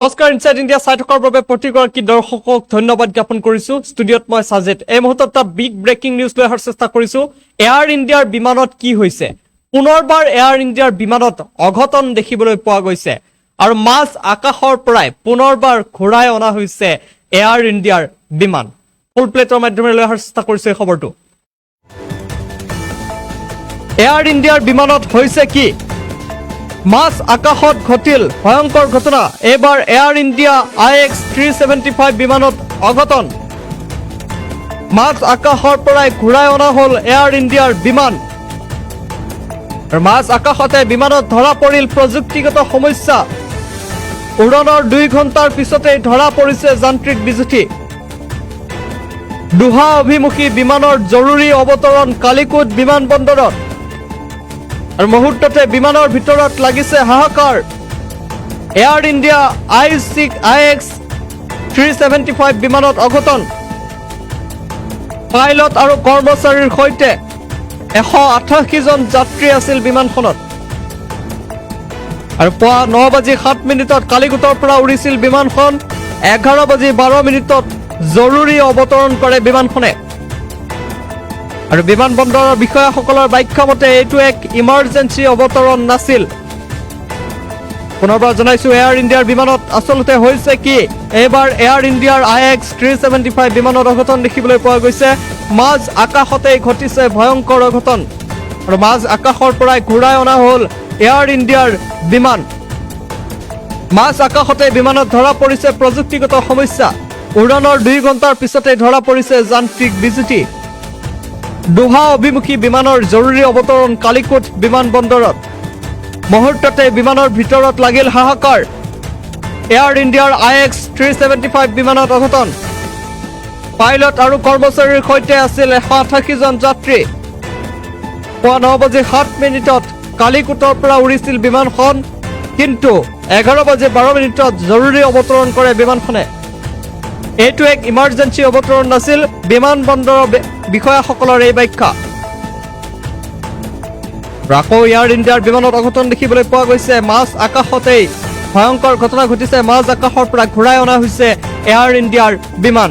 নমস্কাৰ inside India চাই থকাৰ বাবে প্ৰতিগৰাকী দৰ্শকক ধন্যবাদ জ্ঞাপন কৰিছো ষ্টুডিঅত মই সাজিদ এই মুহূৰ্তত এটা বিগ ব্ৰেকিং নিউজ লৈ অহাৰ চেষ্টা কৰিছো এয়াৰ ইণ্ডিয়াৰ বিমানত কি হৈছে পুনৰবাৰ এয়াৰ ইণ্ডিয়াৰ বিমানত অঘটন দেখিবলৈ পোৱা গৈছে আৰু মাছ আকাশৰ পৰাই পুনৰবাৰ ঘূৰাই অনা হৈছে এয়াৰ ইণ্ডিয়াৰ বিমান ফুল প্লেটৰ মাধ্যমেৰে লৈ অহাৰ চেষ্টা কৰিছো এই খবৰটো এয়াৰ ইণ্ডিয়াৰ বিমানত হৈছে কি মাছ আকাশত ঘটিল ভয়ংকৰ ঘটনা এবাৰ এয়াৰ ইণ্ডিয়া IX 375 বিমানত অঘটন মাছ আকাশৰ পৰাই ঘূৰাই অনা হল এয়াৰ ইণ্ডিয়াৰ বিমান আৰু মাছ আকাশতে বিমানত ধৰা পৰিল প্ৰযুক্তিগত সমস্যা উৰণৰ 2 ঘণ্টাৰ পিছতে ধৰা পৰিছে যান্ত্ৰিক বিজুতি দুহা অভিমুখী বিমানৰ জৰুৰী অৱতৰণ কালিকুট বিমানবন্দৰত আৰু মুহূৰ্ততে বিমানৰ ভিতৰত লাগিছে হাহাকাৰ এয়াৰ ইণ্ডিয়া IX 375 বিমানত অঘটন পাইলট আৰু কৰ্মচাৰীৰ সৈতে 188 জন যাত্ৰী আছিল বিমানখনত আৰু পুৱা 9:07 কালিকুটৰ পৰা উৰিছিল বিমানখন 11:12 জৰুৰী অৱতৰণ কৰে বিমানখনে আৰু বিমানবন্দৰৰ বিষয়াসকলৰ ব্যাখ্যা মতে এইটো এক ইমাৰ্জেন্সি অৱতৰণ নাছিল পুনৰবাৰ জনাইছো এয়াৰ ইণ্ডিয়াৰ বিমানত আসলতে হৈছে কি এবাৰ এয়াৰ ইণ্ডিয়াৰ IX 375 বিমানত অঘটন দেখিবলৈ পোৱা গৈছে মাছ আকাশতে ঘটিছে ভয়ংকৰ অঘটন আৰু মাছ আকাশৰ পৰাই ঘূৰাই অনা হল এয়াৰ ইণ্ডিয়াৰ বিমান মাছ আকাশতে বিমানত ধৰা পৰিছে প্ৰযুক্তিগত সমস্যা উৰণৰ 2 ঘণ্টাৰ পিছতে ধৰা পৰিছে যান্ত্ৰিক বিজুতি দুহা অভিমুখী বিমানৰ জৰুৰী অৱতৰণ কালিকুট বিমানবন্দৰত মুহূৰ্ততে বিমানৰ ভিতৰত লাগিল হাহাকাৰ এয়াৰ ইণ্ডিয়াৰ IX 375 বিমানত অঘটন পাইলট আৰু কৰ্মচাৰীৰ সৈতে আছিল 188 জন যাত্ৰী পুৱা 9:07 কালিকুটৰ পৰা উৰিছিল বিমানখন কিন্তু 11:12 জৰুৰী অৱতৰণ কৰে বিমানখনে এইটো এক ইমাৰ্জেন্সি অৱতৰণ নাছিল বিমানবন্দৰৰ বিষয়াসকলৰ এই ব্যাখ্যা ৰাকো এয়াৰ ইণ্ডিয়াৰ বিমানত অঘটন দেখিবলৈ পোৱা গৈছে মাছ আকাশতেই ভয়ংকৰ ঘটনা ঘটিছে মাছ আকাশৰ পৰা ঘূৰাই অনা হৈছে এয়াৰ ইণ্ডিয়াৰ বিমান